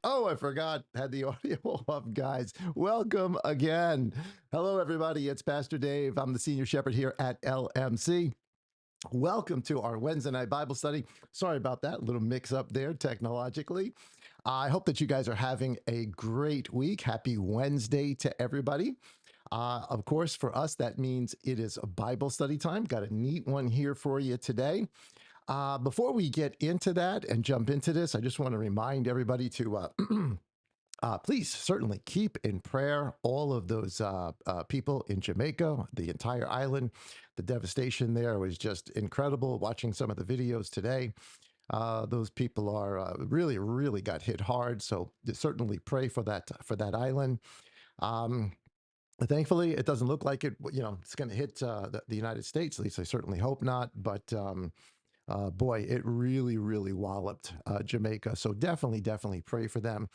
Oh, I forgot. Had the audio off, guys. Welcome again. Hello, everybody. It's Pastor Dave. I'm the senior shepherd here at LMC. Welcome to our Wednesday night Bible study. Sorry about that little mix up there technologically. I hope that you guys are having a great week. Happy Wednesday to everybody. Of course, for us, that means it is a Bible study time. Got a neat one here for you today. Before we get into that and jump into this, I just want to remind everybody to please certainly keep in prayer all of those people in Jamaica, the entire island. The devastation there was just incredible. Watching some of the videos today, those people are really, really got hit hard. So certainly pray for that island. Um, Thankfully, it doesn't look like it. It's going to hit the United States. At least I certainly hope not. But boy, it really, really walloped Jamaica. So definitely pray for them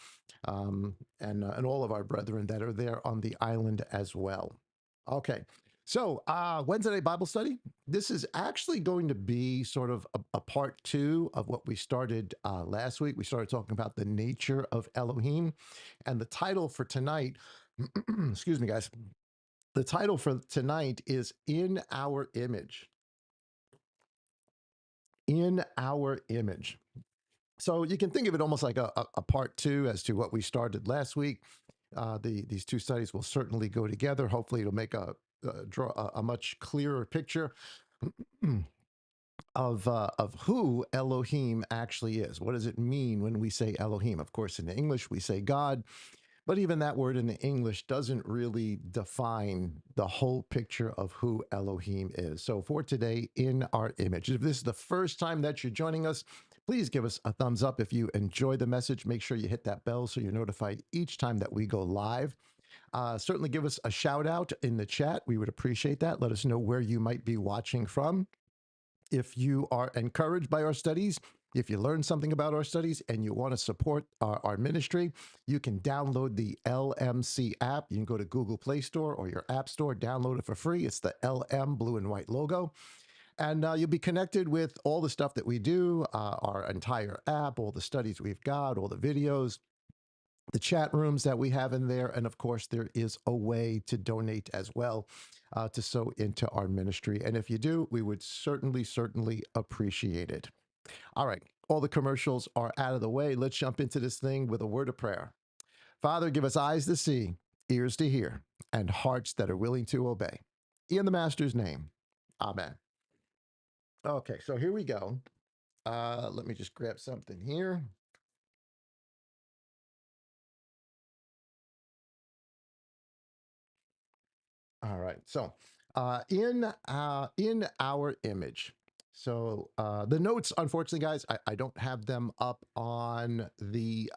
and all of our brethren that are there on the island as well. Okay. So Wednesday night Bible study. This is actually going to be sort of a part two of what we started last week. We started talking about the nature of Elohim, and the title for tonight. Excuse me, guys. The title for tonight is "In Our Image." In our image. So you can think of it almost like a part two as to what we started last week. These two studies will certainly go together. Hopefully, it'll make draw a much clearer picture of who Elohim actually is. What does it mean when we say Elohim? Of course, in English we say God, but even that word in the English doesn't really define the whole picture of who Elohim is. So for today, in our image. If this is the first time that you're joining us, please give us a thumbs up. If you enjoy the message, make sure you hit that bell so you're notified each time that we go live. Certainly give us a shout out in the chat. We would appreciate that. Let us know where you might be watching from. If you are encouraged by our studies, if you learn something about our studies and you want to support our ministry, you can download the LMC app. You can go to Google Play Store or your App Store, download it for free. It's the LM blue and white logo. And you'll be connected with all the stuff that we do, our entire app, all the studies we've got, all the videos, the chat rooms that we have in there. And of course, there is a way to donate as well to sow into our ministry. And if you do, we would certainly appreciate it. All right, all the commercials are out of the way. Let's jump into this thing with a word of prayer. Father, give us eyes to see, ears to hear, and hearts that are willing to obey. In the Master's name, amen. Okay, so here we go. Let me just grab something here. All right. So, in our image. So the notes, unfortunately, guys, I don't have them up on the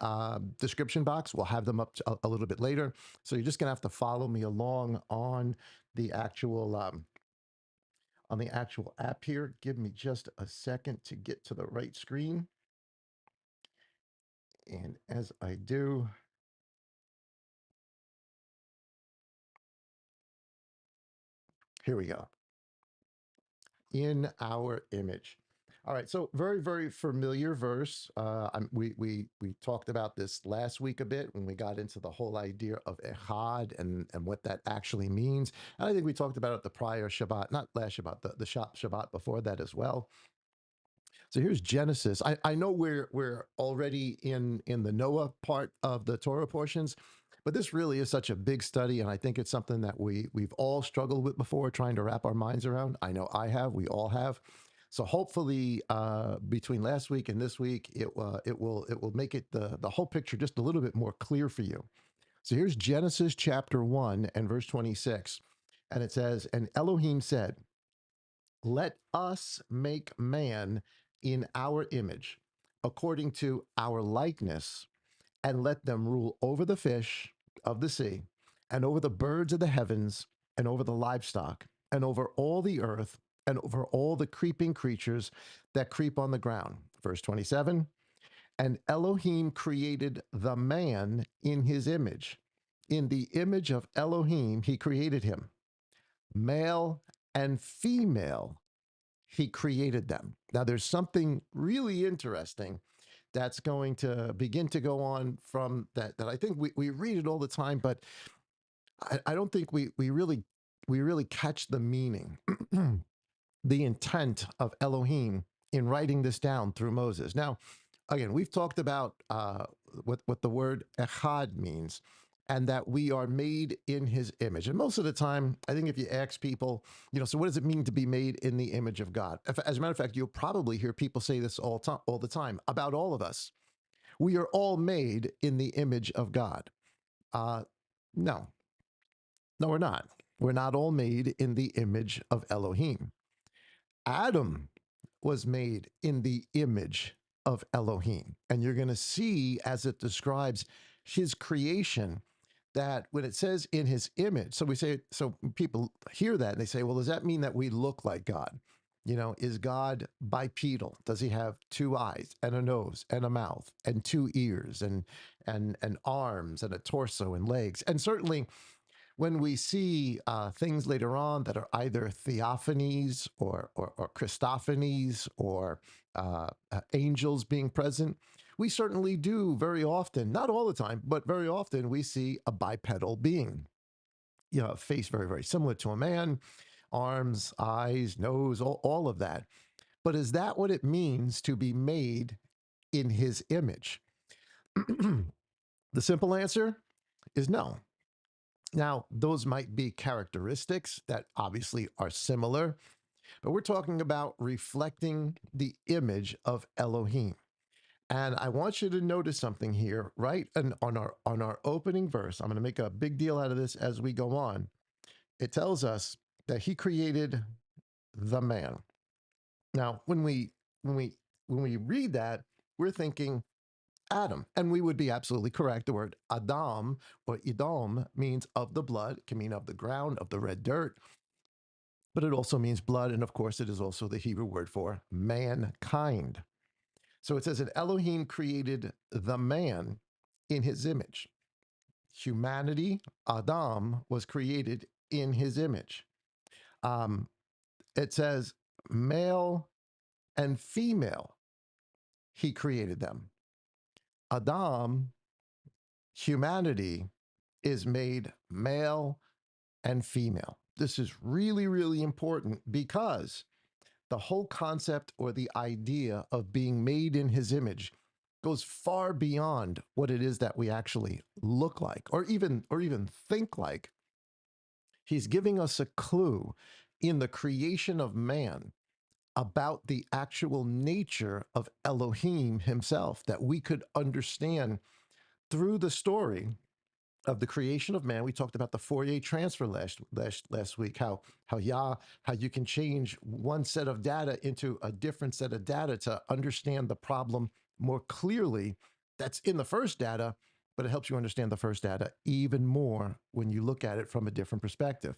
description box. We'll have them up a little bit later. So you're just gonna have to follow me along the actual on the actual app here. Give me just a second to get to the right screen. And as I do, here we go. In our image. All right, so very familiar verse. We talked about this last week a bit when we got into the whole idea of echad and what that actually means. And I think we talked about it the prior Shabbat, not last Shabbat, the Shabbat before that as well. So here's Genesis. I know we're already in the Noah part of the Torah portions, but this really is such a big study, and I think it's something that we've all struggled with before, trying to wrap our minds around. I know I have. We all have. So hopefully, between last week and this week, it will make it the whole picture just a little bit more clear for you. So here's Genesis chapter 1 and verse 26, and it says, "And Elohim said, 'Let us make man in our image, according to our likeness, and let them rule over the fish of the sea, and over the birds of the heavens, and over the livestock, and over all the earth, and over all the creeping creatures that creep on the ground.'" Verse 27, "And Elohim created the man in his image. In the image of Elohim, he created him. Male and female, he created them." Now, there's something really interesting that's going to begin to go on from that I think we read it all the time, but I don't think we really catch the meaning, the intent of Elohim in writing this down through Moses. Now, again, we've talked about what the word echad means, and that we are made in his image. And most of the time, I think if you ask people, so what does it mean to be made in the image of God? As a matter of fact, you'll probably hear people say this all the time about all of us. We are all made in the image of God. Uh, no, no, we're not. We're not all made in the image of Elohim. Adam was made in the image of Elohim. And you're going to see as it describes his creation that when it says in his image, so we say, so people hear that and they say, well, does that mean that we look like God? Is God bipedal? Does he have two eyes and a nose and a mouth and two ears and arms and a torso and legs? And certainly when we see things later on that are either theophanies or Christophanies or angels being present, we certainly do very often, not all the time, but very often we see a bipedal being. A face very, very similar to a man, arms, eyes, nose, all of that. But is that what it means to be made in his image? The simple answer is no. Now, those might be characteristics that obviously are similar, but we're talking about reflecting the image of Elohim. And I want you to notice something here, right? And on our opening verse, I'm going to make a big deal out of this as we go on. It tells us that he created the man. Now, when we read that, we're thinking Adam. And we would be absolutely correct. The word Adam or Edom means of the blood, it can mean of the ground, of the red dirt, but it also means blood. And of course, it is also the Hebrew word for mankind. So it says that Elohim created the man in his image. Humanity, Adam, was created in his image. Um, it says male and female, he created them. Adam, humanity, is made male and female. This is really, really important because the whole concept or the idea of being made in his image goes far beyond what it is that we actually look like or even think like. He's giving us a clue in the creation of man about the actual nature of Elohim himself that we could understand through the story of the creation of man. We talked about the Fourier transfer last week, how you can change one set of data into a different set of data to understand the problem more clearly that's in the first data, but it helps you understand the first data even more when you look at it from a different perspective.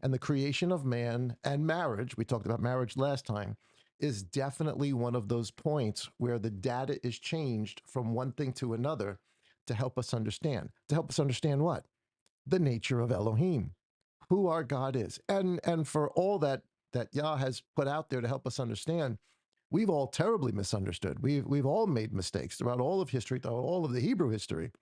And the creation of man and marriage, we talked about marriage last time, is definitely one of those points where the data is changed from one thing to another to help us understand. To help us understand what? The nature of Elohim, who our God is. And for all that Yah has put out there to help us understand, we've all terribly misunderstood. We've all made mistakes throughout all of history, throughout all of the Hebrew history.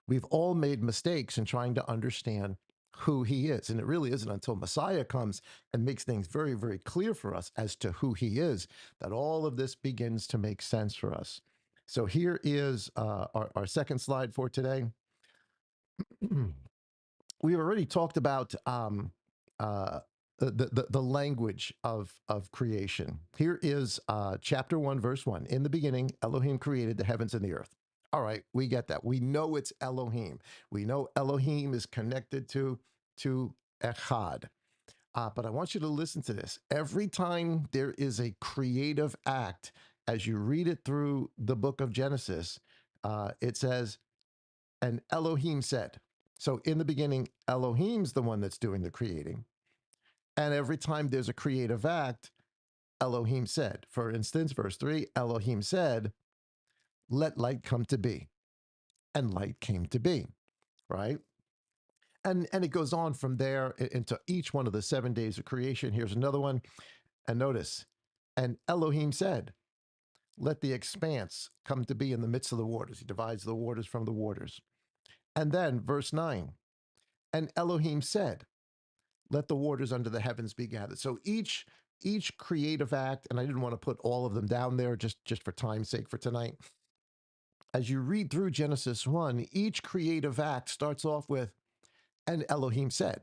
We've all made mistakes in trying to understand who he is. And it really isn't until Messiah comes and makes things very, very clear for us as to who he is that all of this begins to make sense for us. So here is our second slide for today. We've already talked about the language of creation. Here is chapter 1, verse 1. In the beginning, Elohim created the heavens and the earth. All right, we get that. We know it's Elohim. We know Elohim is connected to Echad. But I want you to listen to this. Every time there is a creative act, as you read it through the book of Genesis, it says, and Elohim said. So in the beginning, Elohim's the one that's doing the creating. And every time there's a creative act, Elohim said. For instance, verse 3, Elohim said, let light come to be. And light came to be, right? And it goes on from there into each one of the 7 days of creation. Here's another one. And notice, and Elohim said, let the expanse come to be in the midst of the waters. He divides the waters from the waters. And then, verse 9, and Elohim said, let the waters under the heavens be gathered. So each creative act, and I didn't want to put all of them down there just for time's sake for tonight. As you read through Genesis 1, each creative act starts off with, and Elohim said.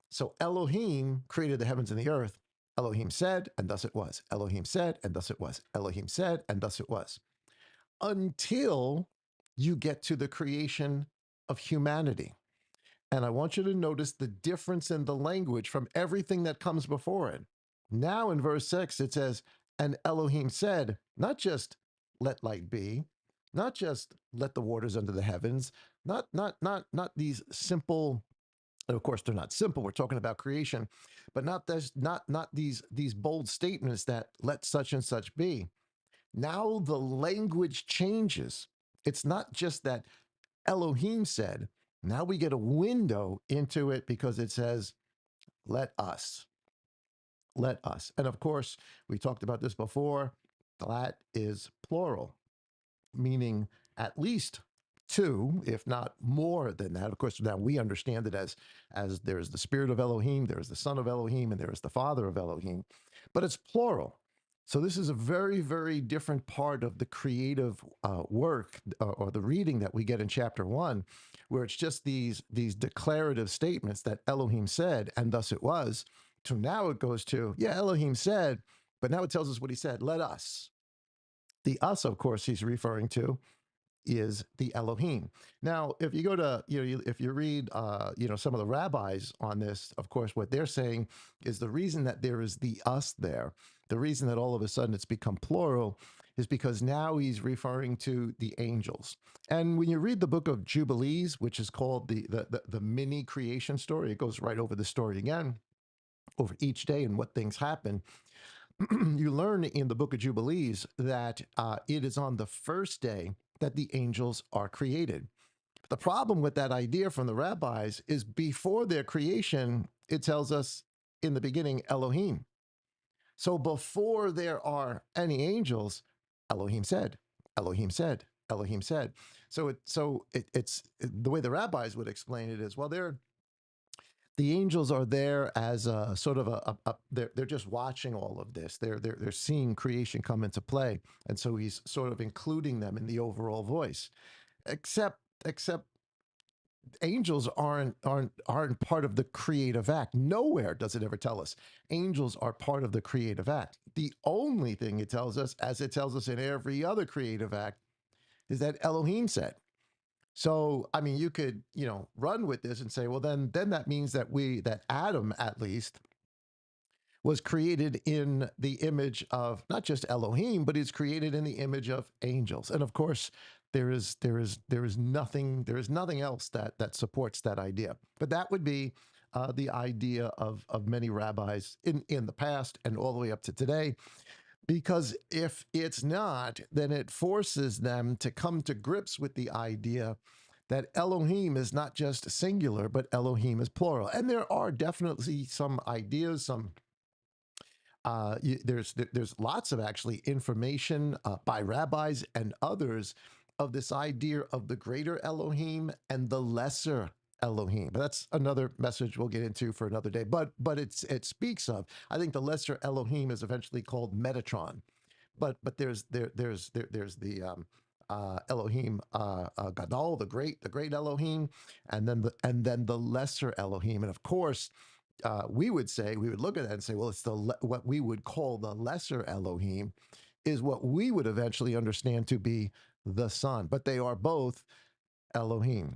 So Elohim created the heavens and the earth. Elohim said, and thus it was. Elohim said, and thus it was. Elohim said, and thus it was. Until you get to the creation of humanity. And I want you to notice the difference in the language from everything that comes before it. Now in verse 6, it says, and Elohim said, not just let light be, not just let the waters under the heavens, not these simple, and of course they're not simple, we're talking about creation, but not these bold statements that let such and such be. Now the language changes. It's not just that Elohim said, now we get a window into it because it says, let us, let us. And of course, we talked about this before. That is plural, meaning at least two, if not more than that. Of course, now we understand it as there's the spirit of Elohim, there's the son of Elohim, and there is the father of Elohim, but it's plural. So this is a very, very different part of the creative work or the reading that we get in chapter 1, where it's just these declarative statements that Elohim said, and thus it was. To now it goes to, yeah, Elohim said, but now it tells us what he said. Let us. The us, of course, he's referring to is the Elohim. Now, if you go to, if you read, some of the rabbis on this, of course, what they're saying is the reason that there is the us there, the reason that all of a sudden it's become plural is because now he's referring to the angels. And when you read the book of Jubilees, which is called the mini creation story, it goes right over the story again, over each day and what things happen. You learn in the book of Jubilees that it is on the first day that the angels are created. The problem with that idea from the rabbis is before their creation, it tells us in the beginning, Elohim. So before there are any angels, Elohim said, Elohim said, Elohim said. It's the way the rabbis would explain it is, well, the angels are there as a sort of they're just watching all of this. They're seeing creation come into play, and so he's sort of including them in the overall voice. Except angels aren't part of the creative act. Nowhere does it ever tell us angels are part of the creative act. The only thing it tells us, as it tells us in every other creative act, is that Elohim said. So, I mean, you could, run with this and say, well, then that means that Adam, at least, was created in the image of not just Elohim, but he's created in the image of angels. And of course, there is nothing else that supports that idea. But that would be the idea of many rabbis in the past and all the way up to today. Because if it's not, then it forces them to come to grips with the idea that Elohim is not just singular, but Elohim is plural. And there are definitely some ideas, there's lots of actually information by rabbis and others of this idea of the greater Elohim and the lesser Elohim. But that's another message we'll get into for another day. But it speaks of, I think the lesser Elohim is eventually called Metatron. But there's the Elohim Gadol, the great Elohim, and then the lesser Elohim, and of course we would look at that and say, well, it's what we would call the lesser Elohim is what we would eventually understand to be the Son. But they are both Elohim.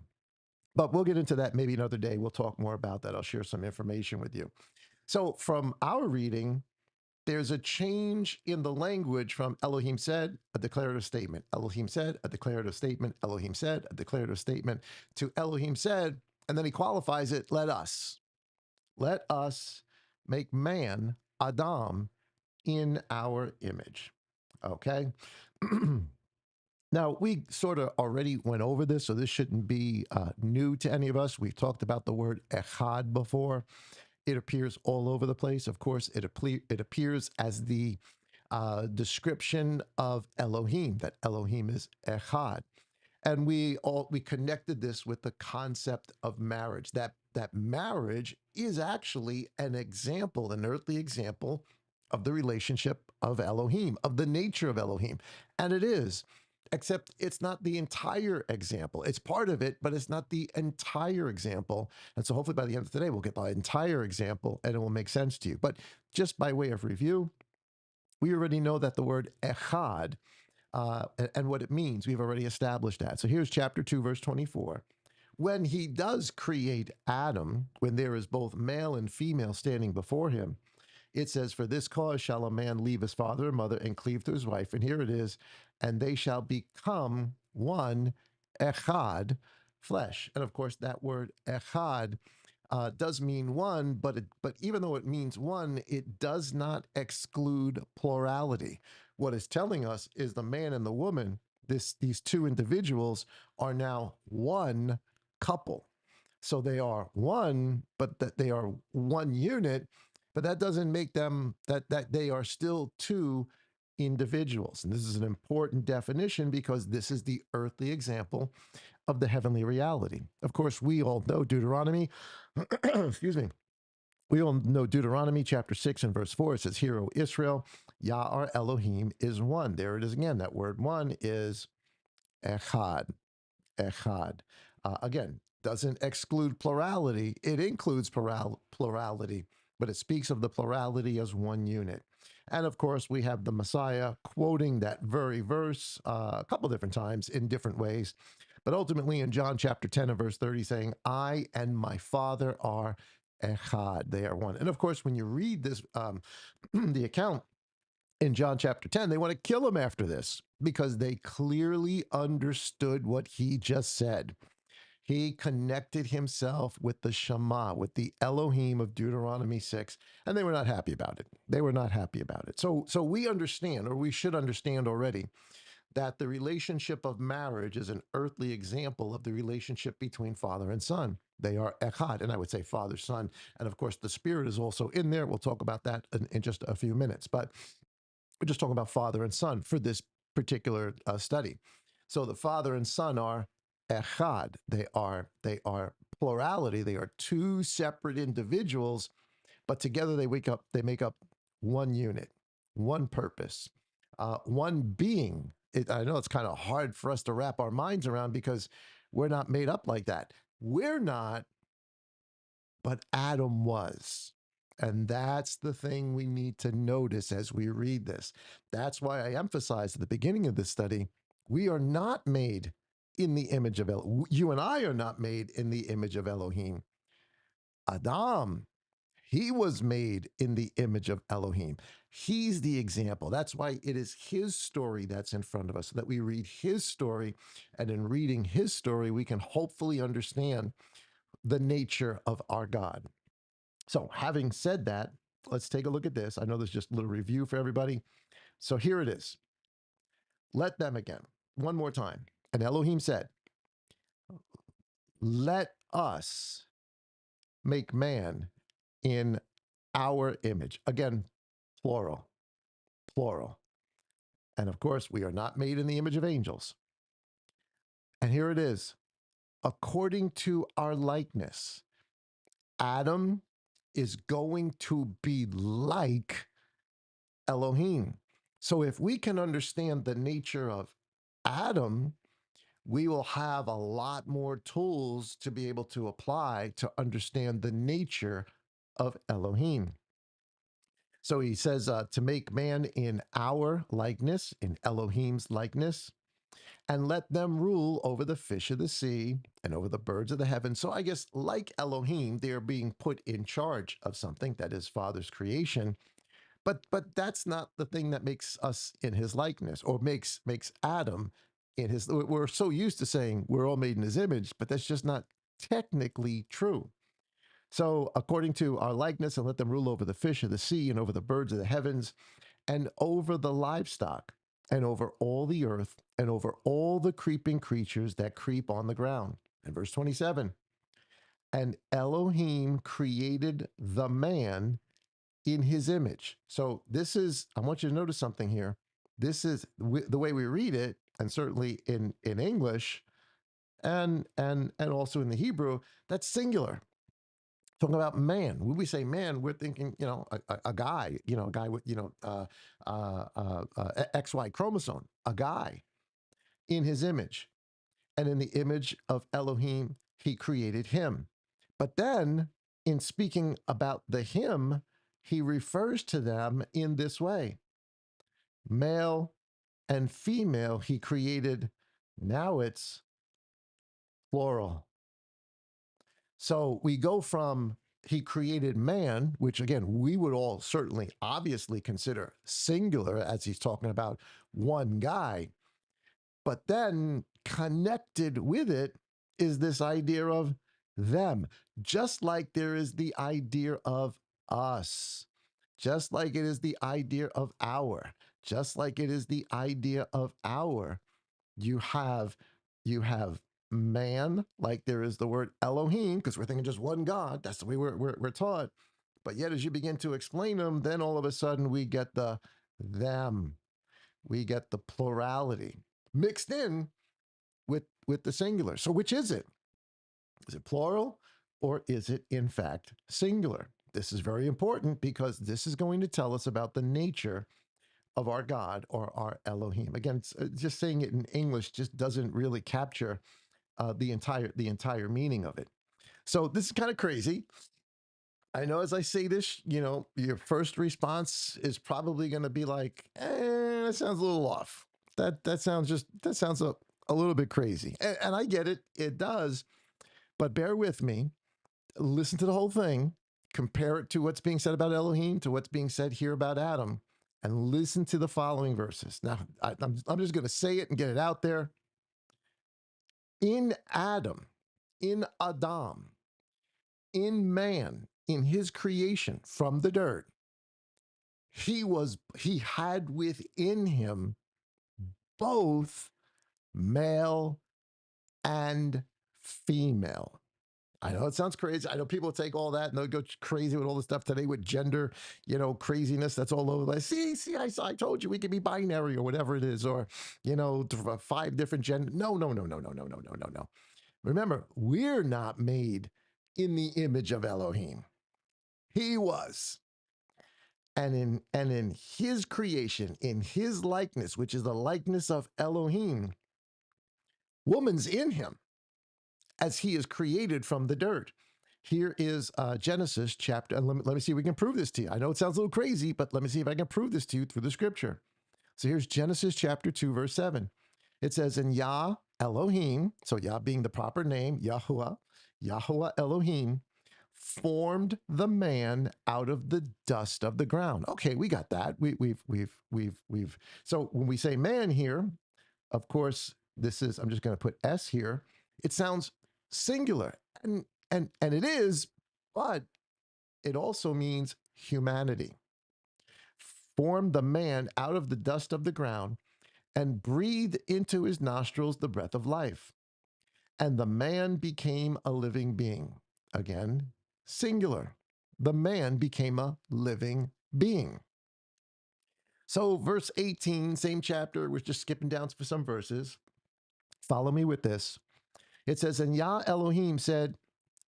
But we'll get into that maybe another day. We'll talk more about that. I'll share some information with you. So from our reading, there's a change in the language from Elohim said, a declarative statement. Elohim said, a declarative statement. Elohim said, a declarative statement, to Elohim said, and then he qualifies it, let us make man, Adam, in our image. Okay? Now, we sort of already went over this, so this shouldn't be new to any of us. We've talked about the word echad before. It appears all over the place. Of course, it appears as the description of Elohim, that Elohim is Echad. And we connected this with the concept of marriage, that marriage is actually an example, an earthly example of the relationship of Elohim, of the nature of Elohim. And it is, except it's not the entire example. It's part of it, but it's not the entire example. And so hopefully by the end of today, we'll get the entire example and it will make sense to you. But just by way of review, we already know that the word echad and what it means, we've already established that. So here's chapter 2, verse 24. When he does create Adam, when there is both male and female standing before him, it says, "For this cause shall a man leave his father and mother and cleave to his wife." And here it is, "and they shall become one echad flesh." And of course, that word echad does mean one, but even though it means one, it does not exclude plurality. What it's telling us is the man and the woman, these two individuals, are now one couple. So they are one, but that they are one unit, but that doesn't make them that they are still two individuals. And this is an important definition because this is the earthly example of the heavenly reality. Of course, we all know Deuteronomy, excuse me. We all know Deuteronomy chapter 6 and verse 4. It says, "Hear, O Israel, Yah our Elohim is one." There it is again. That word one is echad. Echad. Again, doesn't exclude plurality. It includes plurality, but it speaks of the plurality as one unit. And of course, we have the Messiah quoting that very verse a couple different times in different ways. But ultimately, in John chapter 10 and verse 30, saying, "I and my Father are echad." They are one. And of course, when you read this, the account in John chapter 10, they want to kill him after this because they clearly understood what he just said. He connected himself with the Shema, with the Elohim of Deuteronomy 6, and they were not happy about it. They were not happy about it. So we understand, or we should understand already, that the relationship of marriage is an earthly example of the relationship between father and son. They are echad, and I would say father, son, and of course the spirit is also in there. We'll talk about that in just a few minutes, but we're just talking about father and son for this particular study. So the father and son are echad. They are plurality. They are two separate individuals, but together they make up one unit, one purpose, one being. I know it's kind of hard for us to wrap our minds around because we're not made up like that. We're not, but Adam was. And that's the thing we need to notice as we read this. That's why I emphasized at the beginning of this study, we are not made in the image of Elohim. You and I are not made in the image of Elohim. Adam, he was made in the image of Elohim. He's the example. That's why it is his story that's in front of us, so that we read his story. And in reading his story, we can hopefully understand the nature of our God. So, having said that, let's take a look at this. I know there's just a little review for everybody. So, here it is. Let them again, one more time. And Elohim said, "Let us make man in our image." Again, plural, plural. And of course, we are not made in the image of angels. And here it is, according to our likeness. Adam is going to be like Elohim. So if we can understand the nature of Adam, we will have a lot more tools to be able to apply to understand the nature of Elohim. So he says to make man in our likeness, in Elohim's likeness, and let them rule over the fish of the sea and over the birds of the heavens. So I guess like Elohim, they are being put in charge of something that is Father's creation. But that's not the thing that makes us in his likeness or makes Adam in his. We're so used to saying we're all made in his image, but that's just not technically true. So according to our likeness, and let them rule over the fish of the sea and over the birds of the heavens and over the livestock and over all the earth and over all the creeping creatures that creep on the ground. And verse 27, and Elohim created the man in his image. So this is, I want you to notice something here. This is the way we read it, and certainly in English and also in the Hebrew, that's singular. Talking about man. When we say man, we're thinking, a guy, a guy with, XY chromosome, a guy in his image. And in the image of Elohim, he created him. But then, in speaking about the him, he refers to them in this way: male and female, he created. Now it's plural. So we go from he created man, which again, we would all certainly obviously consider singular as he's talking about one guy. But then connected with it is this idea of them, just like there is the idea of us, just like it is the idea of our, just like it is the idea of our. You have you have man, like there is the word Elohim, because we're thinking just one God. That's the way we're taught. But yet, as you begin to explain them, then all of a sudden we get the them, we get the plurality mixed in with the singular. So which is it? Is it plural or is it in fact singular? This is very important because this is going to tell us about the nature of our God or our Elohim. Again, just saying it in English just doesn't really capture the entire meaning of it. So this is kind of crazy. I know as I say this, your first response is probably going to be like, that sounds a little off. That sounds a little bit crazy. And I get it. It does. But bear with me. Listen to the whole thing. Compare it to what's being said about Elohim, to what's being said here about Adam, and listen to the following verses. Now, I'm just going to say it and get it out there. In Adam, in Adam, in man, in his creation from the dirt, he had within him both male and female. I know it sounds crazy. I know people take all that and they'll go crazy with all the stuff today with gender, craziness that's all over the place. See, I told you we could be binary or whatever it is, or, 5 different gender. No, no, no, no, no, no, no, no, no, no. Remember, we're not made in the image of Elohim. He was. And in his creation, in his likeness, which is the likeness of Elohim, woman's in him as he is created from the dirt. Here is Genesis chapter, and let me see if we can prove this to you. I know it sounds a little crazy, but let me see if I can prove this to you through the scripture. So here's Genesis chapter 2, verse 7. It says, "And Yah Elohim," so Yah being the proper name, Yahuwah Elohim, formed the man out of the dust of the ground. Okay, we got that. We've. So when we say man here, of course, this is. I'm just going to put S here. It sounds singular, and it is, but it also means humanity. Formed the man out of the dust of the ground and breathed into his nostrils the breath of life. And the man became a living being. Again, singular. The man became a living being. So, verse 18, same chapter, we're just skipping down for some verses. Follow me with this. It says, "And Yah Elohim said,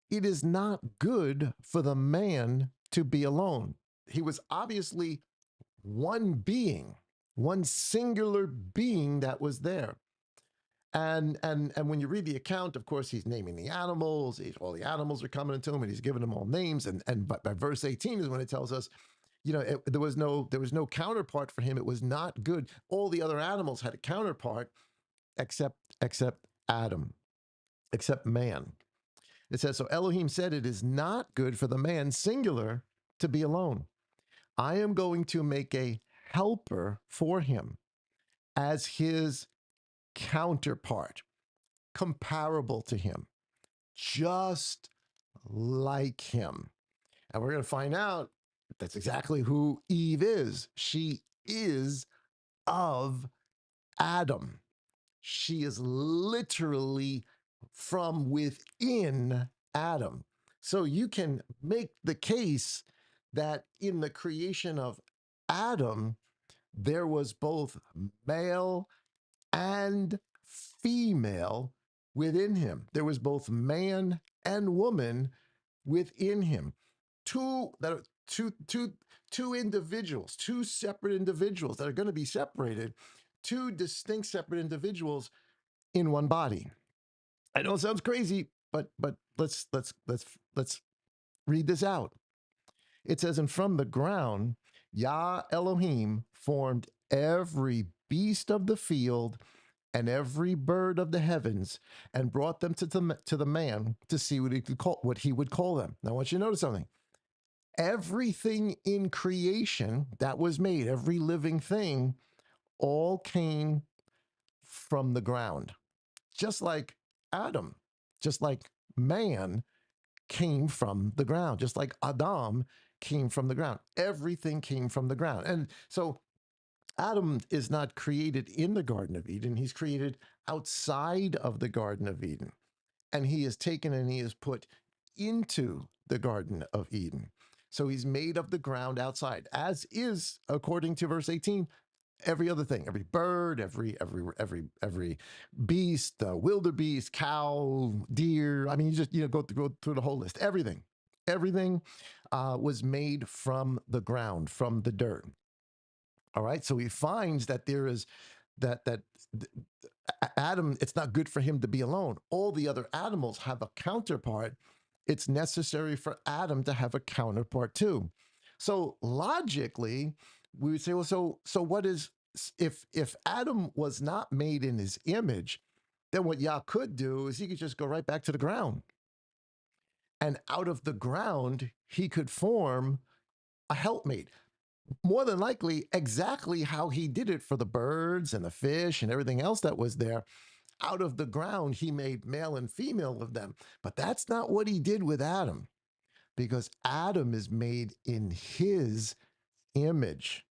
it is not good for the man to be alone." He was obviously one being, one singular being that was there. And when you read the account, of course, he's naming the animals. All the animals are coming to him, and he's giving them all names. And by verse 18 is when it tells us, there was no counterpart for him. It was not good. All the other animals had a counterpart, except Adam, except man. It says, "So Elohim said, it is not good for the man, singular, to be alone. I am going to make a helper for him as his counterpart, comparable to him, just like him." And we're going to find out that's exactly who Eve is. She is of Adam. She is literally from within Adam. So you can make the case that in the creation of Adam, there was both male and female within him. There was both man and woman within him. Two that are two individuals, two separate individuals that are going to be separated, two distinct separate individuals in one body. I know it sounds crazy, but let's read this out. It says, and from the ground, Yah Elohim formed every beast of the field and every bird of the heavens, and brought them to the man to see what he would call them. Now, I want you to notice something. Everything in creation that was made, every living thing, all came from the ground, just like Adam, just like man came from the ground, just like Adam came from the ground. Everything came from the ground. And so Adam is not created in the Garden of Eden. He's created outside of the Garden of Eden. And he is taken and he is put into the Garden of Eden. So he's made of the ground outside, as is, according to verse 18, every other thing, every bird, every beast, wildebeest, cow, deer. I mean, you just go through the whole list. Everything was made from the ground, from the dirt. All right. So he finds that there is that Adam, it's not good for him to be alone. All the other animals have a counterpart. It's necessary for Adam to have a counterpart too. So logically, we would say, well, so what is if Adam was not made in his image, then what Yah could do is he could just go right back to the ground. And out of the ground, he could form a helpmate. More than likely, exactly how he did it for the birds and the fish and everything else that was there. Out of the ground, he made male and female of them. But that's not what he did with Adam, because Adam is made in his image.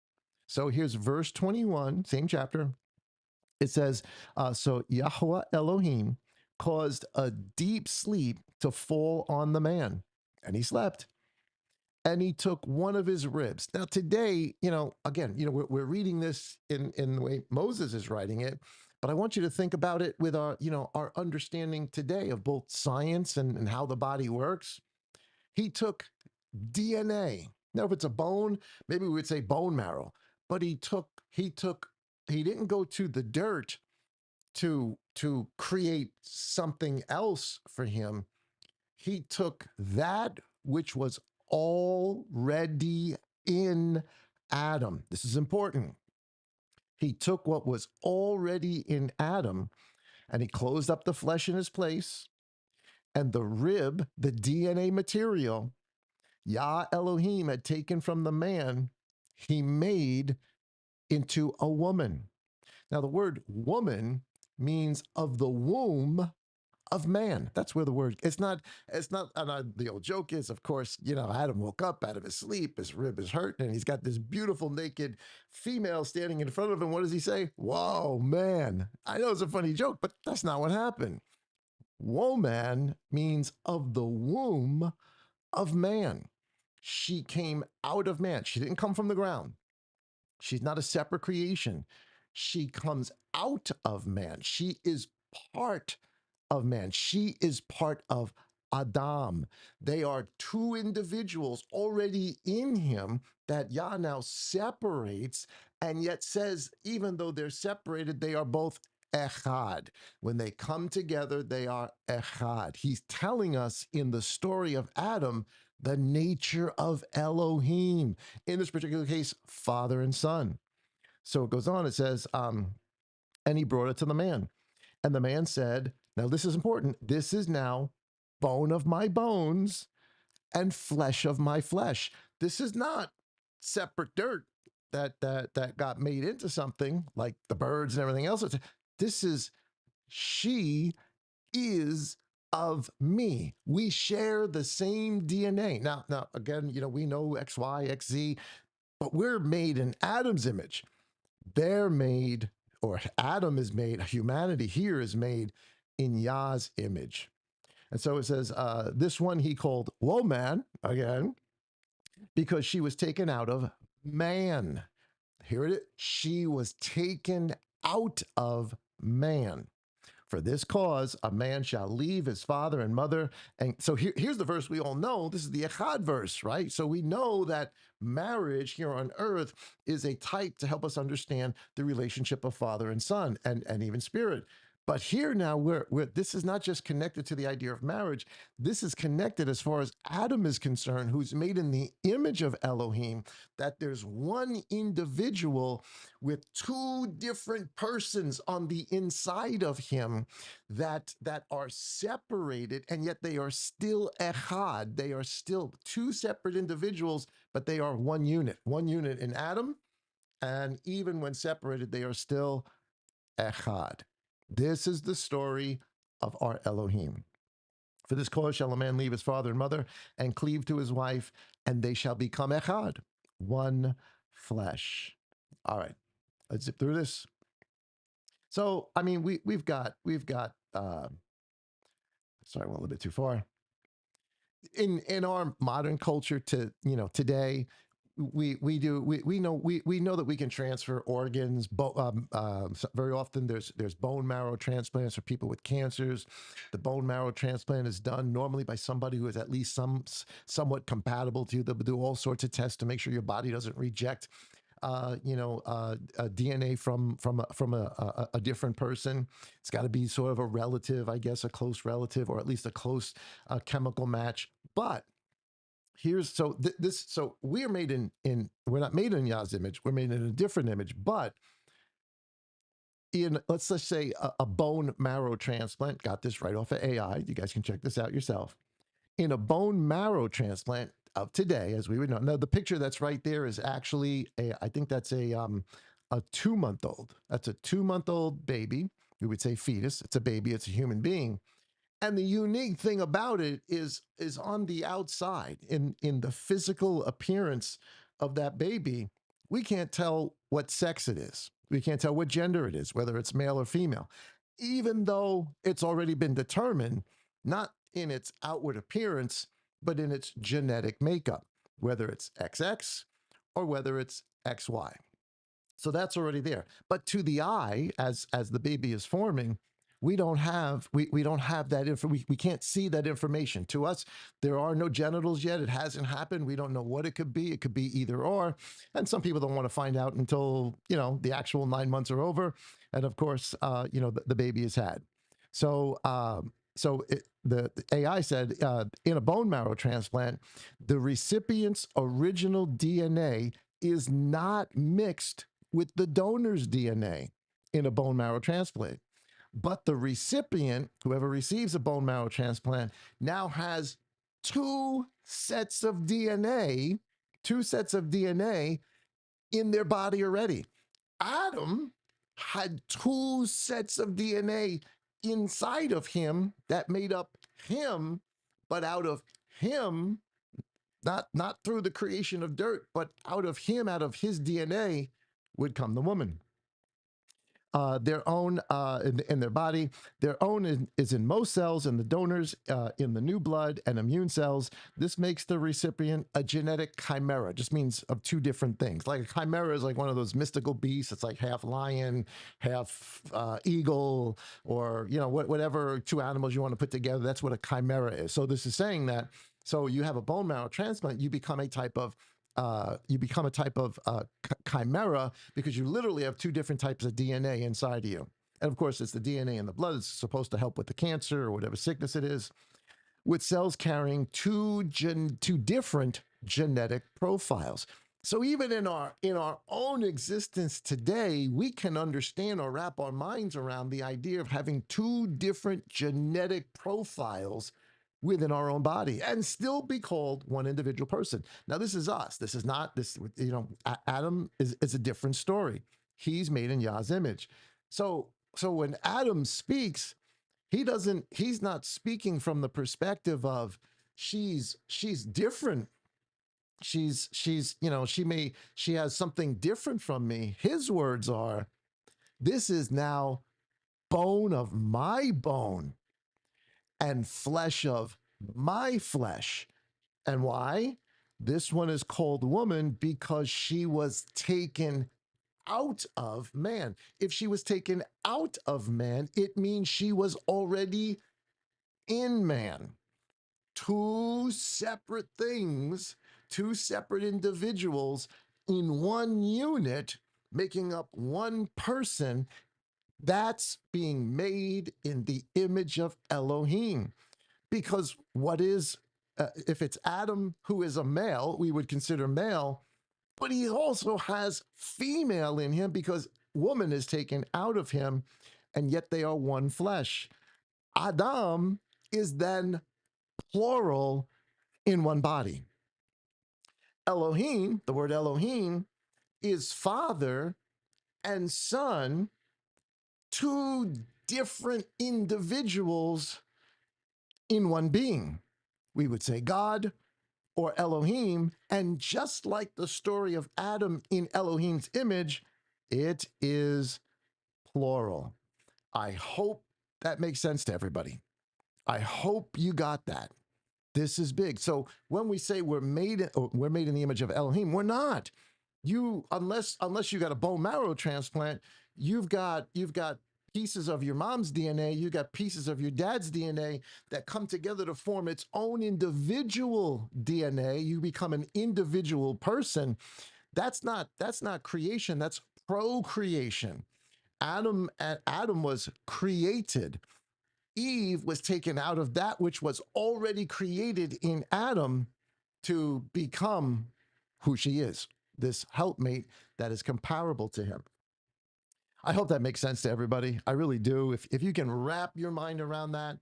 So here's verse 21, same chapter. It says, so Yahweh Elohim caused a deep sleep to fall on the man, and he slept. And he took one of his ribs. Now, today, again, we're reading this in the way Moses is writing it, but I want you to think about it with our understanding today of both science and how the body works. He took DNA. Now, if it's a bone, maybe we would say bone marrow, but he didn't go to the dirt to create something else for him. He took that which was already in Adam. This is important. He took what was already in Adam and he closed up the flesh in his place, and the rib, the DNA material, Yah Elohim had taken from the man, he made into a woman. Now, the word woman means of the womb of man. That's where the word, the old joke is, of course, Adam woke up out of his sleep, his rib is hurt, and he's got this beautiful naked female standing in front of him. What does he say? Whoa, man. I know it's a funny joke, but that's not what happened. Woman means of the womb of man. She came out of man. She didn't come from the ground. She's not a separate creation. She comes out of man. She is part of man. She is part of Adam. They are two individuals already in him that Yah now separates, and yet says, even though they're separated, they are both echad. When they come together, they are echad. He's telling us in the story of Adam the nature of Elohim. In this particular case, father and son. So it goes on, it says, and he brought it to the man. And the man said, now this is important, this is now bone of my bones and flesh of my flesh. This is not separate dirt that got made into something like the birds and everything else. This is, she is of me. We share the same DNA. Now again, we know XY, XZ, but we're made in Adam's image. They're made, or Adam is made, humanity here is made in Yah's image. And so it says, this one he called woman, again, because she was taken out of man. Here it is. She was taken out of man. For this cause, a man shall leave his father and mother. And so here's the verse we all know. This is the Echad verse, right? So we know that marriage here on earth is a type to help us understand the relationship of father and son and even spirit. But here now, this is not just connected to the idea of marriage. This is connected as far as Adam is concerned, who's made in the image of Elohim, that there's one individual with two different persons on the inside of him that are separated, and yet they are still echad. They are still two separate individuals, but they are one unit in Adam, and even when separated, they are still echad. This is the story of our Elohim. For this cause shall a man leave his father and mother and cleave to his wife, and they shall become echad, one flesh. All right, let's zip through this. So, I mean, we've got. Sorry, I went a little bit too far. In our modern culture, to today, we know that we can transfer organs. Very often, there's bone marrow transplants for people with cancers. The bone marrow transplant is done normally by somebody who is at least somewhat compatible to you. They'll do all sorts of tests to make sure your body doesn't reject DNA from a different person. It's got to be sort of a relative, I guess, a close relative, or at least a close chemical match. But here's this. So we are made in we're not made in Yah's image. We're made in a different image. But in let's just say a bone marrow transplant. Got this right off of AI. You guys can check this out yourself. In a bone marrow transplant of today, as we would know. Now, the picture that's right there is actually I think that's a 2 month old. That's a 2 month old baby. We would say fetus. It's a baby. It's a human being. And the unique thing about it is on the outside, in the physical appearance of that baby, we can't tell what sex it is. We can't tell what gender it is, whether it's male or female, even though it's already been determined, not in its outward appearance, but in its genetic makeup, whether it's XX or whether it's XY. So that's already there. But to the eye, as the baby is forming, we don't have that info. We can't see that information. To us, there are no genitals yet. It hasn't happened. We don't know what it could be. It could be either or. And some people don't want to find out until the actual 9 months are over, and of course, the baby is had. So the AI said in a bone marrow transplant, the recipient's original DNA is not mixed with the donor's DNA in a bone marrow transplant. But the recipient, whoever receives a bone marrow transplant, now has two sets of DNA in their body already. Adam had two sets of DNA inside of him that made up him, but out of him, not through the creation of dirt, but out of him, out of his DNA, would come the woman. Their own in their body, their own is in most cells, and the donors in the new blood and immune cells. This makes the recipient a genetic chimera. Just means of two different things. Like a chimera is like one of those mystical beasts. It's like half lion, half eagle, or whatever two animals you want to put together. That's what a chimera is. So this is saying that. So you have a bone marrow transplant, you become a type of chimera, because you literally have two different types of DNA inside of you. And of course, it's the DNA in the blood. It's supposed to help with the cancer or whatever sickness it is, with cells carrying two different genetic profiles. So even in our own existence today, we can understand or wrap our minds around the idea of having two different genetic profiles within our own body and still be called one individual person. Now, this is us. This is not this, Adam is a different story. He's made in Yah's image. So when Adam speaks, he's not speaking from the perspective of she's different. She has something different from me. His words are, this is now bone of my bone and flesh of my flesh. And why? This one is called woman because she was taken out of man. If she was taken out of man, it means she was already in man. Two separate things, two separate individuals in one unit, making up one person. That's being made in the image of Elohim. Because what is, if it's Adam who is a male, we would consider male, but he also has female in him because woman is taken out of him, and yet they are one flesh. Adam is then plural in one body. Elohim, the word Elohim, is father and son, two different individuals in one being. We would say God or Elohim. And just like the story of Adam in Elohim's image, it is plural. I hope that makes sense to everybody. I hope you got that. This is big. So when we say we're made in the image of Elohim, we're not. You unless you got a bone marrow transplant, you've got pieces of your mom's DNA, you got pieces of your dad's DNA that come together to form its own individual DNA. You become an individual person. That's not creation, that's procreation. Adam was created. Eve was taken out of that which was already created in Adam to become who she is, this helpmate that is comparable to him. I hope that makes sense to everybody. I really do. If you can wrap your mind around that,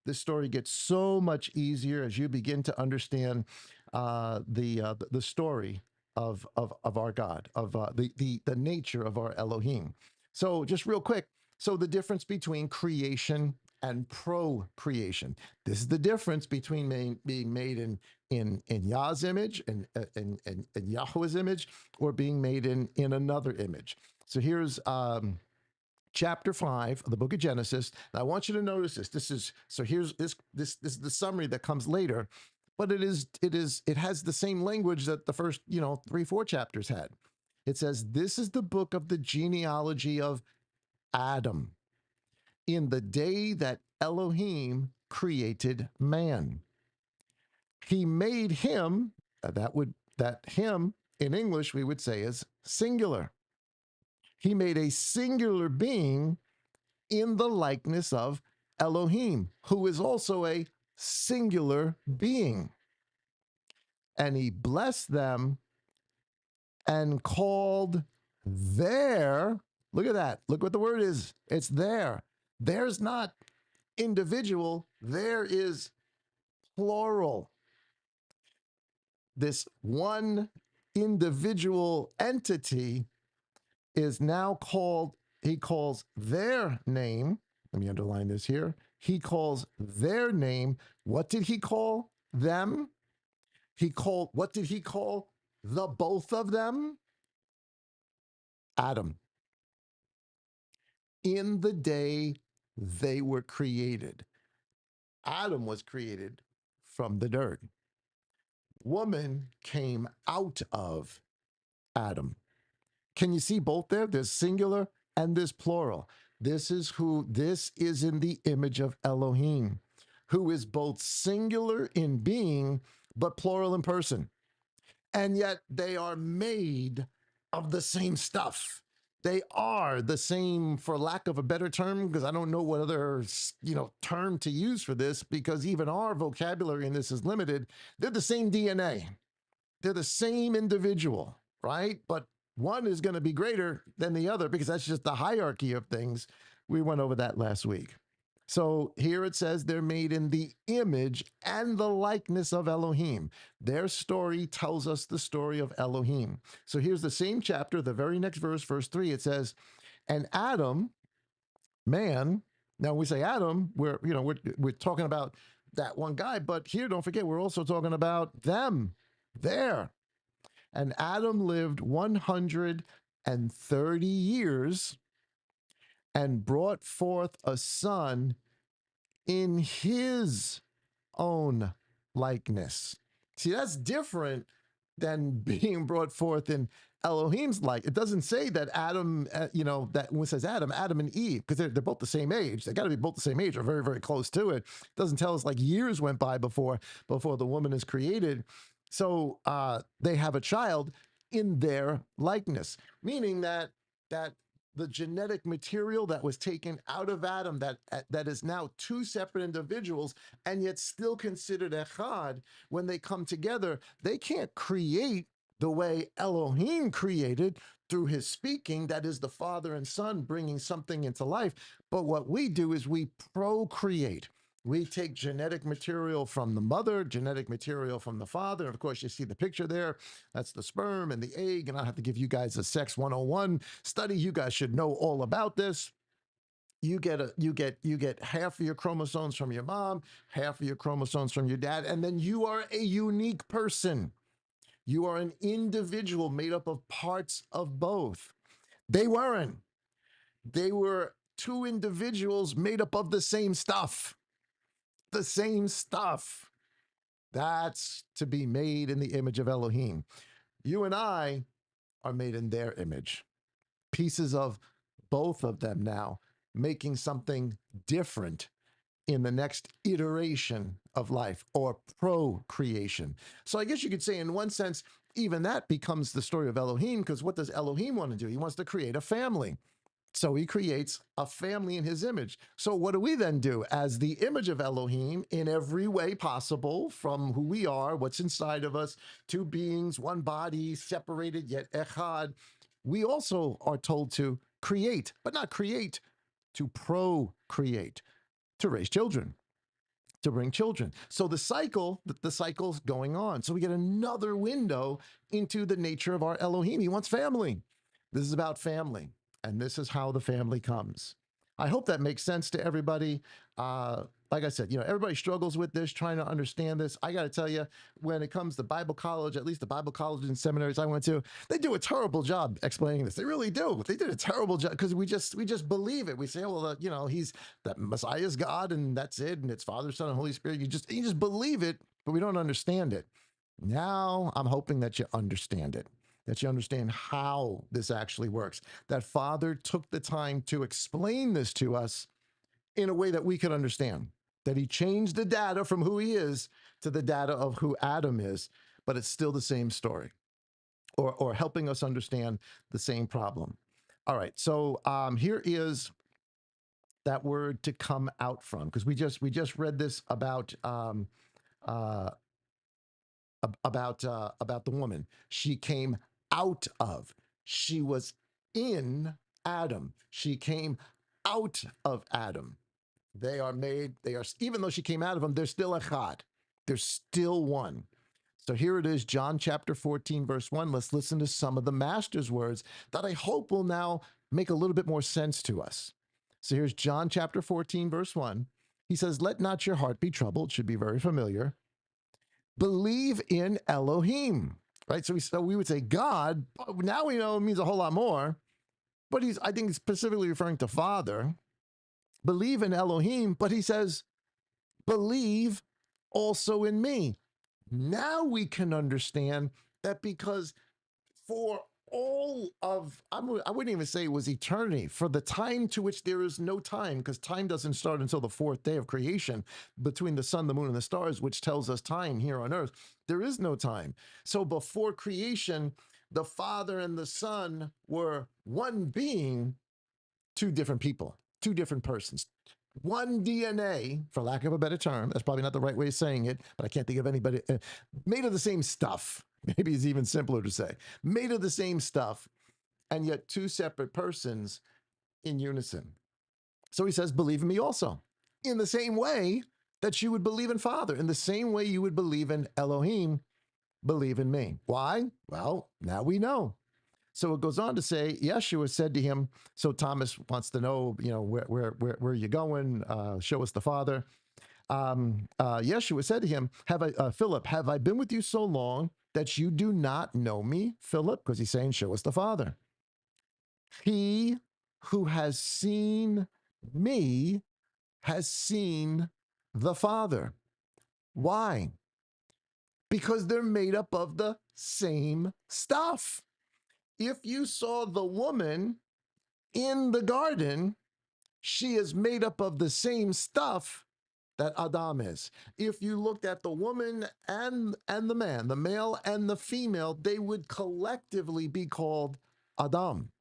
this story gets so much easier as you begin to understand the story of our God, of the nature of our Elohim. So just real quick, so the difference between creation and procreation. This is the difference between being made in Yah's image and in Yahweh's image, or being made in another image. So here's chapter 5 of the book of Genesis. And I want you to notice this. Here's this is the summary that comes later, but it has the same language that the first, 3-4 chapters had. It says, "This is the book of the genealogy of Adam in the day that Elohim created man. He made him," that him in English we would say is singular. He made a singular being in the likeness of Elohim, who is also a singular being. And he blessed them and called their, look at that, look what the word is. It's there. There's not individual, there is plural. This one individual entity is now called, he calls their name. Let me underline this here. He calls their name. What did he call them? What did he call the both of them? Adam. In the day they were created. Adam was created from the dirt. Woman came out of Adam. Can you see both there? There's singular and there's plural. This is in the image of Elohim, who is both singular in being, but plural in person. And yet they are made of the same stuff. They are the same, for lack of a better term, because I don't know what other, term to use for this, because even our vocabulary in this is limited. They're the same DNA. They're the same individual, right? But one is going to be greater than the other because that's just the hierarchy of things. We went over that last week. So here it says they're made in the image and the likeness of Elohim. Their story tells us the story of Elohim. So here's the same chapter, the very next verse, verse 3, it says, "And Adam, man," now when we say Adam, we're talking about that one guy, but here don't forget we're also talking about them. There. "And Adam lived 130 years and brought forth a son in his own likeness." See, that's different than being brought forth in Elohim's like. It doesn't say that Adam, that when it says Adam, Adam and Eve, because they're both the same age. They got to be both the same age or very, very close to it. It doesn't tell us like years went by before the woman is created. So they have a child in their likeness, meaning that the genetic material that was taken out of Adam, that is now two separate individuals and yet still considered echad, when they come together, they can't create the way Elohim created through his speaking, that is the Father and Son bringing something into life. But what we do is we procreate. We take genetic material from the mother, genetic material from the father. Of course, you see the picture there. That's the sperm and the egg. And I have to give you guys a Sex 101 study. You guys should know all about this. You get half of your chromosomes from your mom, half of your chromosomes from your dad, and then you are a unique person. You are an individual made up of parts of both. They weren't. They were two individuals made up of the same stuff. The same stuff. That's to be made in the image of Elohim. You and I are made in their image. Pieces of both of them now, making something different in the next iteration of life, or procreation. So I guess you could say, in one sense, even that becomes the story of Elohim, because what does Elohim want to do? He wants to create a family. So he creates a family in his image. So what do we then do as the image of Elohim in every way possible, from who we are, what's inside of us, two beings, one body, separated yet echad? We also are told to create, but not create, to procreate, to raise children, to bring children. So the cycle's going on. So we get another window into the nature of our Elohim. He wants family. This is about family, and this is how the family comes. I hope that makes sense to everybody. Like I said, everybody struggles with this, trying to understand this. I got to tell you, when it comes to Bible college, at least the Bible colleges and seminaries I went to, they do a terrible job explaining this. They really do. They did a terrible job, because we just believe it. We say, oh, well, he's that Messiah is God, and that's it, and it's Father, Son, and Holy Spirit. You just believe it, but we don't understand it. Now I'm hoping that you understand it, that you understand how this actually works. That Father took the time to explain this to us in a way that we could understand, that he changed the data from who he is to the data of who Adam is, but it's still the same story, or helping us understand the same problem. All right, so here is that word to come out from, because we just read this about uh, the woman. She came out of. She was in Adam. She came out of Adam. They are, even though she came out of them, they're still echad. They're still one. So here it is, John chapter 14, verse 1. Let's listen to some of the master's words that I hope will now make a little bit more sense to us. So here's John chapter 14, verse 1. He says, let not your heart be troubled. Should be very familiar. Believe in Elohim, right? So we would say God, but now we know it means a whole lot more. But I think he's specifically referring to Father. Believe in Elohim, but he says, believe also in me. Now we can understand that, because for all of, I wouldn't even say it was eternity, for the time to which there is no time, because time doesn't start until the fourth day of creation between the sun, the moon, and the stars, which tells us time here on earth. There is no time. So before creation, the Father and the Son were one being, two different people, two different persons. One DNA, for lack of a better term, that's probably not the right way of saying it, but I can't think of anybody, made of the same stuff. Maybe it's even simpler to say. Made of the same stuff, and yet two separate persons in unison. So he says, believe in me also, in the same way that you would believe in Father, in the same way you would believe in Elohim, believe in me. Why? Well, now we know. So it goes on to say, Yeshua said to him, so Thomas wants to know, where are you going? Show us the Father. Yeshua said to him, Philip, have I been with you so long that you do not know me, Philip? Because he's saying, show us the Father. He who has seen me has seen the Father. Why? Because they're made up of the same stuff. If you saw the woman in the garden, she is made up of the same stuff that Adam is. If you looked at the woman and the man, the male and the female, they would collectively be called Adam.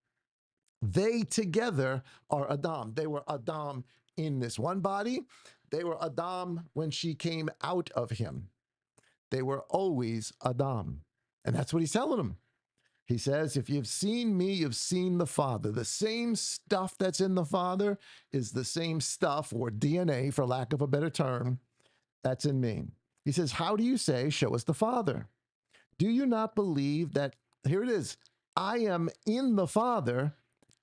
They together are Adam. They were Adam in this one body. They were Adam when she came out of him. They were always Adam. And that's what he's telling them. He says, if you've seen me, you've seen the Father. The same stuff that's in the Father is the same stuff, or DNA, for lack of a better term, that's in me. He says, how do you say, show us the Father? Do you not believe that, here it is, I am in the Father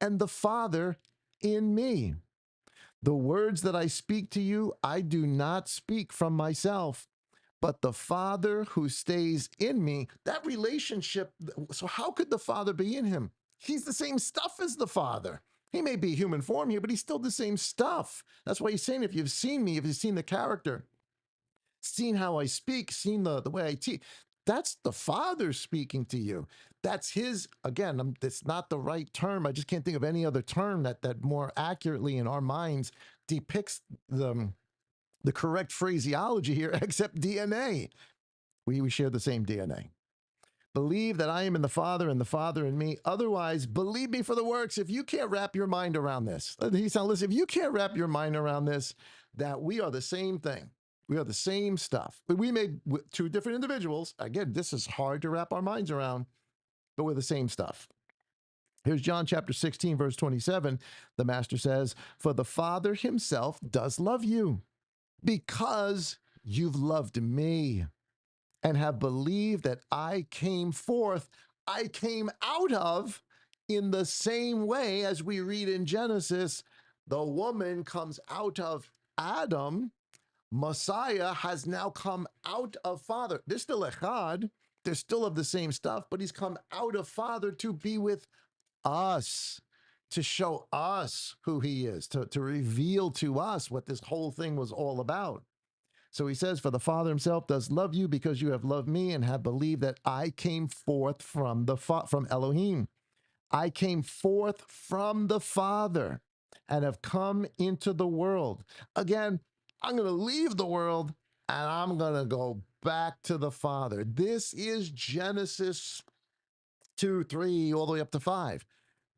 and the Father in me? The words that I speak to you, I do not speak from myself, but the Father who stays in me, that relationship. So, how could the Father be in him? He's the same stuff as the Father. He may be human form here, but he's still the same stuff. That's why he's saying, if you've seen me, if you've seen the character, seen how I speak, seen the way I teach, that's the Father speaking to you. That's his, again, it's not the right term. I just can't think of any other term that more accurately in our minds depicts the correct phraseology here, except DNA. We share the same DNA. Believe that I am in the Father and the Father in me. Otherwise, believe me for the works. If you can't wrap your mind around this, listen, if you can't wrap your mind around this, that we are the same thing. We are the same stuff. But we made two different individuals. Again, this is hard to wrap our minds around, but we're the same stuff. Here's John chapter 16, verse 27. The Master says, for the Father himself does love you, because you've loved me and have believed that I came forth, I came out of, in the same way as we read in Genesis, the woman comes out of Adam. Messiah has now come out of Father. They're still echad, they're still of the same stuff, but he's come out of Father to be with us, to show us who he is, to reveal to us what this whole thing was all about. So he says, for the Father himself does love you, because you have loved me and have believed that I came forth from Elohim. I came forth from the Father and have come into the world. Again, I'm going to leave the world and I'm going to go back to the Father. This is Genesis 2, 3, all the way up to 5,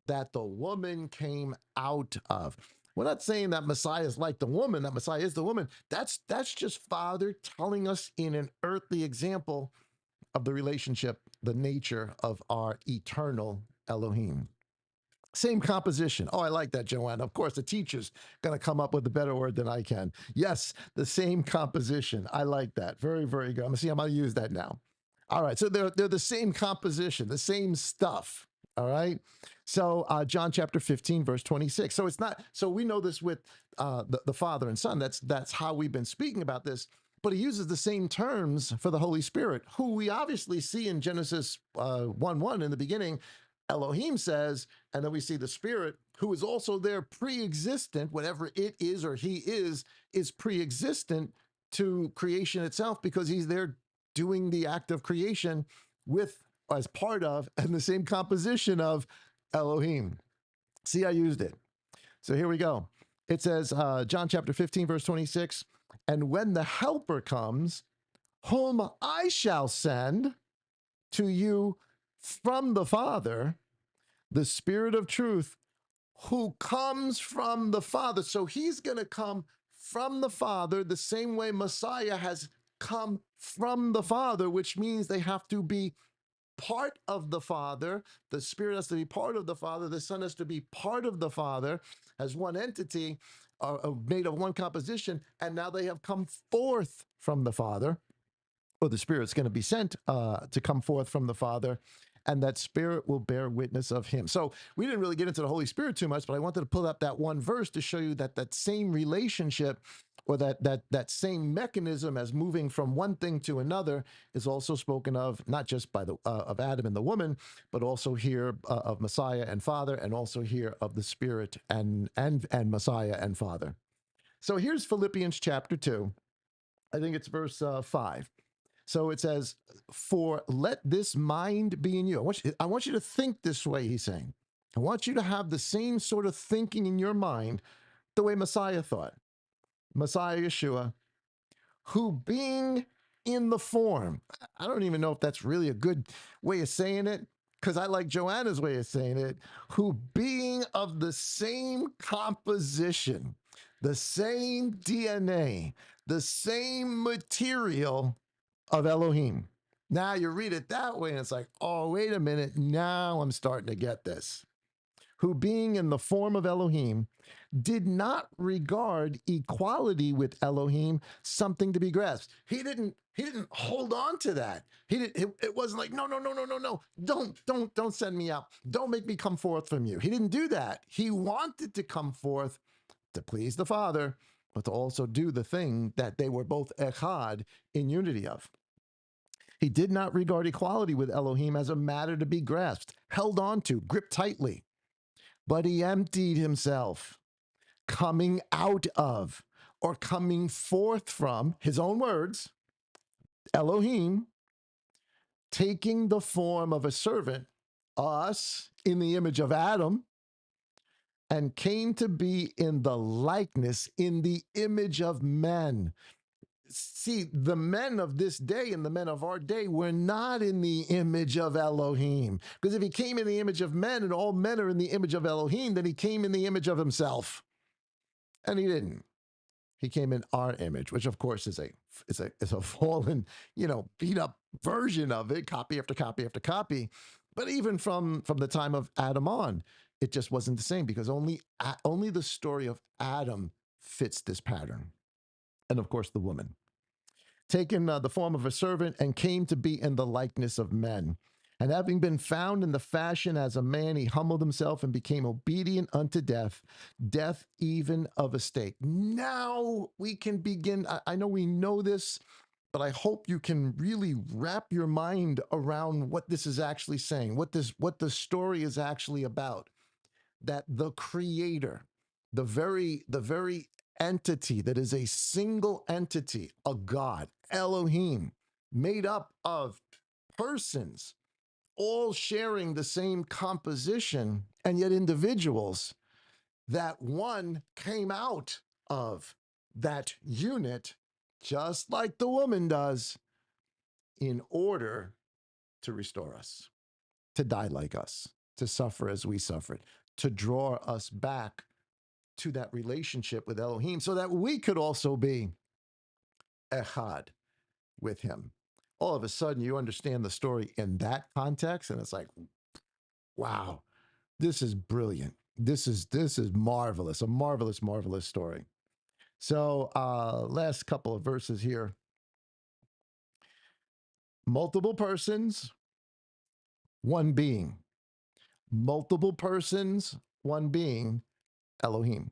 that the woman came out of. We're not saying that Messiah is like the woman, that Messiah is the woman. That's just Father telling us in an earthly example of the relationship, the nature of our eternal Elohim. Same composition. Oh, I like that, Joanne. Of course, the teacher's going to come up with a better word than I can. Yes, the same composition. I like that. Very, very good. I'm going to use that now. All right. So they're the same composition, the same stuff. All right. So John chapter 15, verse 26. So it's not, so we know this with the Father and Son. That's how we've been speaking about this. But he uses the same terms for the Holy Spirit, who we obviously see in Genesis 1:1 in the beginning. Elohim says, and then we see the Spirit, who is also there pre-existent, whatever it is or he is pre-existent to creation itself, because he's there doing the act of creation with, as part of, and the same composition of Elohim. See, I used it. So here we go. It says, John chapter 15, verse 26, and when the Helper comes, whom I shall send to you from the Father, the Spirit of truth, who comes from the Father. So he's going to come from the Father the same way Messiah has come from the Father, which means they have to be part of the Father. The Spirit has to be part of the Father. The Son has to be part of the Father as one entity, made of one composition. And now they have come forth from the Father, or the Spirit's going to be sent to come forth from the Father, and that Spirit will bear witness of him. So we didn't really get into the Holy Spirit too much, but I wanted to pull up that one verse to show you that that same relationship, or that same mechanism as moving from one thing to another, is also spoken of, not just by the of Adam and the woman, but also here of Messiah and Father, and also here of the Spirit and Messiah and Father. So here's Philippians chapter 2. I think it's verse 5. So it says, for let this mind be in you. I want you to think this way, he's saying. I want you to have the same sort of thinking in your mind the way Messiah thought. Messiah Yeshua, who being in the form, I don't even know if that's really a good way of saying it, because I like Joanna's way of saying it, who being of the same composition, the same DNA, the same material of Elohim. Now you read it that way, and it's like, oh, wait a minute. Now I'm starting to get this. Who being in the form of Elohim did not regard equality with Elohim something to be grasped. He didn't hold on to that. It wasn't like, no, no, no, no, no, no. Don't send me out. Don't make me come forth from you. He didn't do that. He wanted to come forth to please the Father, but to also do the thing that they were both echad in unity of. He did not regard equality with Elohim as a matter to be grasped, held on to, gripped tightly, but he emptied himself, coming out of or coming forth from his own words, Elohim, taking the form of a servant, us, in the image of Adam, and came to be in the likeness, in the image of men. See, the men of this day and the men of our day were not in the image of Elohim. Because if he came in the image of men and all men are in the image of Elohim, then he came in the image of himself. And he didn't. He came in our image, which of course is a fallen, beat up version of it, copy after copy after copy. But even from the time of Adam on, it just wasn't the same because only the story of Adam fits this pattern. And of course, the woman. Taken the form of a servant and came to be in the likeness of men. And having been found in the fashion as a man, he humbled himself and became obedient unto death, death even of a stake. Now we can begin. I know we know this, but I hope you can really wrap your mind around what this is actually saying, what the story is actually about. That the creator, the very entity that is a single entity, a God, Elohim, made up of persons, all sharing the same composition, and yet individuals, that one came out of that unit, just like the woman does, in order to restore us, to die like us, to suffer as we suffered, to draw us back to that relationship with Elohim so that we could also be echad with him. All of a sudden, you understand the story in that context, and it's like, wow, this is brilliant. This is marvelous, a marvelous, marvelous story. So, last couple of verses here. Multiple persons, one being. Multiple persons, one being, Elohim.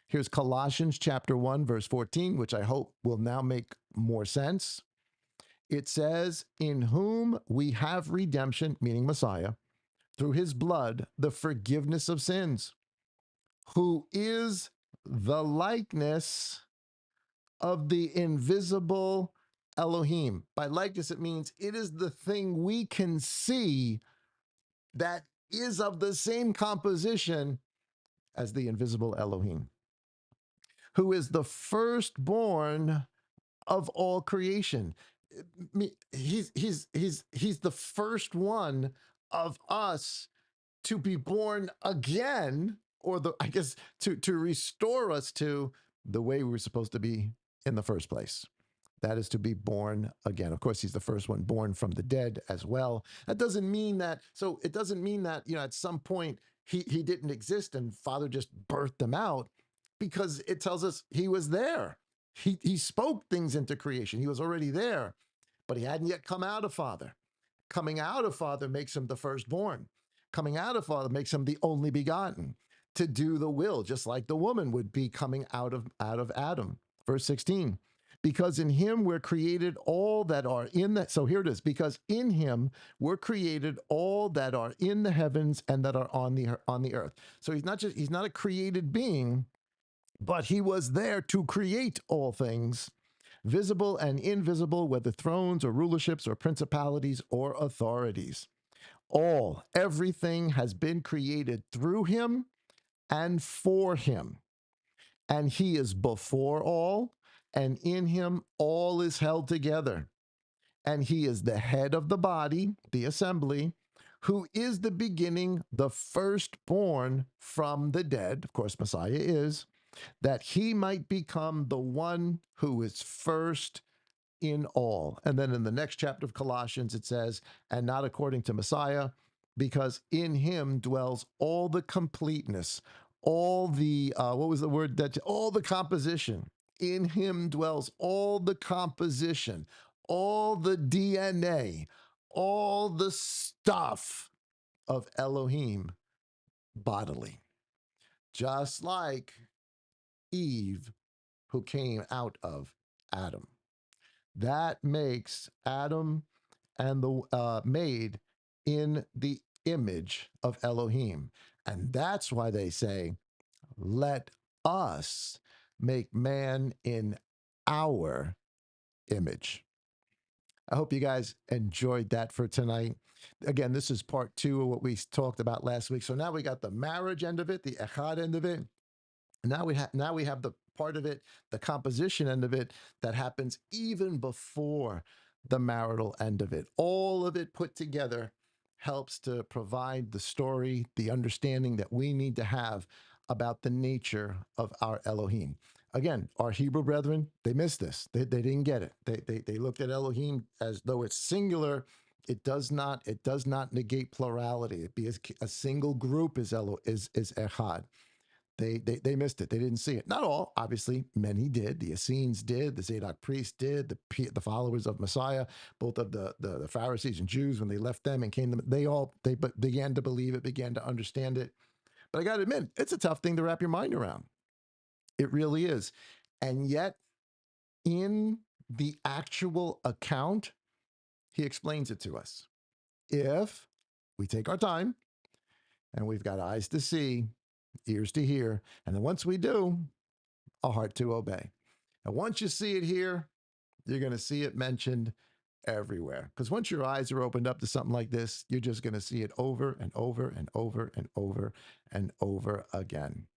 Here's Colossians chapter 1, verse 14, which I hope will now make more sense. It says, in whom we have redemption, meaning Messiah, through his blood, the forgiveness of sins, who is the likeness of the invisible Elohim. By likeness, it means it is the thing we can see that is of the same composition as the invisible Elohim, who is the firstborn of all creation. He's the first one of us to be born again, or I guess to restore us to the way we were supposed to be in the first place. That is to be born again. Of course, he's the first one born from the dead as well. That doesn't mean that. So it doesn't mean that at some point he didn't exist and Father just birthed him out, because it tells us he was there. He spoke things into creation. He was already there, but he hadn't yet come out of Father. Coming out of Father makes him the firstborn. Coming out of Father makes him the only begotten to do the will, just like the woman would be coming out of Adam. Verse 16. Because in him we're created all that are in that. So here it is. Because in him we're created all that are in the heavens and that are on the earth. So he's not a created being, but he was there to create all things, visible and invisible, whether thrones or rulerships or principalities or authorities. Everything has been created through him and for him. And he is before all, and in him all is held together. And he is the head of the body, the assembly, who is the beginning, the firstborn from the dead. Of course, Messiah is, that he might become the one who is first in all. And then in the next chapter of Colossians, it says, and not according to Messiah, because in him dwells all the completeness, all the, what was the word that, all the composition. In him dwells all the composition, all the DNA, all the stuff of Elohim bodily. Just like Eve, who came out of Adam. That makes Adam and the made in the image of Elohim. And that's why they say, let us make man in our image. I hope you guys enjoyed that for tonight. Again, this is part 2 of what we talked about last week. So now we got the marriage end of it, the echad end of it. Now we have the part of it, the composition end of it, that happens even before the marital end of it. All of it put together helps to provide the story, the understanding that we need to have about the nature of our Elohim. Again, our Hebrew brethren, they missed this. They didn't get it. They looked at Elohim as though it's singular. It does not negate plurality. It be a single group is echad. They missed it. They didn't see it. Not all, obviously. Many did. The Essenes did. The Zadok priests did. The followers of Messiah, both of the Pharisees and Jews, when they left them and came to them, they began to believe it, began to understand it. But I got to admit, it's a tough thing to wrap your mind around. It really is. And yet, in the actual account, he explains it to us. If we take our time and we've got eyes to see, ears to hear, and then once we do, a heart to obey. And once you see it here, you're going to see it mentioned everywhere. Because once your eyes are opened up to something like this, you're just going to see it over and over and over and over and over again.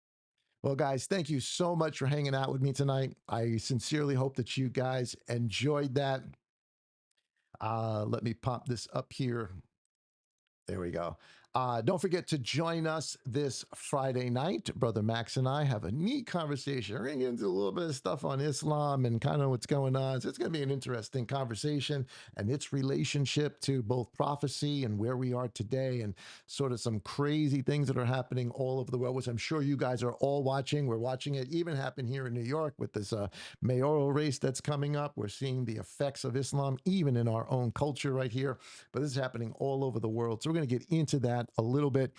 Well, guys, thank you so much for hanging out with me tonight. I sincerely hope that you guys enjoyed that. Let me pop this up here. There we go. Don't forget to join us this Friday night. Brother Max and I have a neat conversation. We're going to get into a little bit of stuff on Islam and kind of what's going on. So it's going to be an interesting conversation and its relationship to both prophecy and where we are today and sort of some crazy things that are happening all over the world, which I'm sure you guys are all watching. We're watching it even happen here in New York with this mayoral race that's coming up. We're seeing the effects of Islam even in our own culture right here. But this is happening all over the world. So we're going to get into that a little bit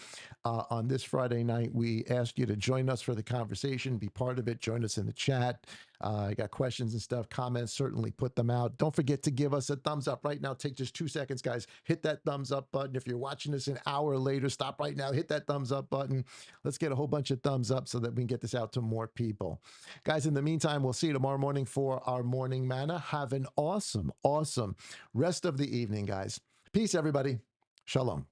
on this Friday night. We asked you to join us for the conversation, be part of it, join us in the chat. I got questions and stuff, comments, certainly put them out. Don't forget to give us a thumbs up right now. Take just 2 seconds, guys. Hit that thumbs up button. If you're watching this an hour later, stop right now. Hit that thumbs up button. Let's get a whole bunch of thumbs up so that we can get this out to more people. Guys, in the meantime, we'll see you tomorrow morning for our morning manna. Have an awesome, awesome rest of the evening, guys. Peace, everybody. Shalom.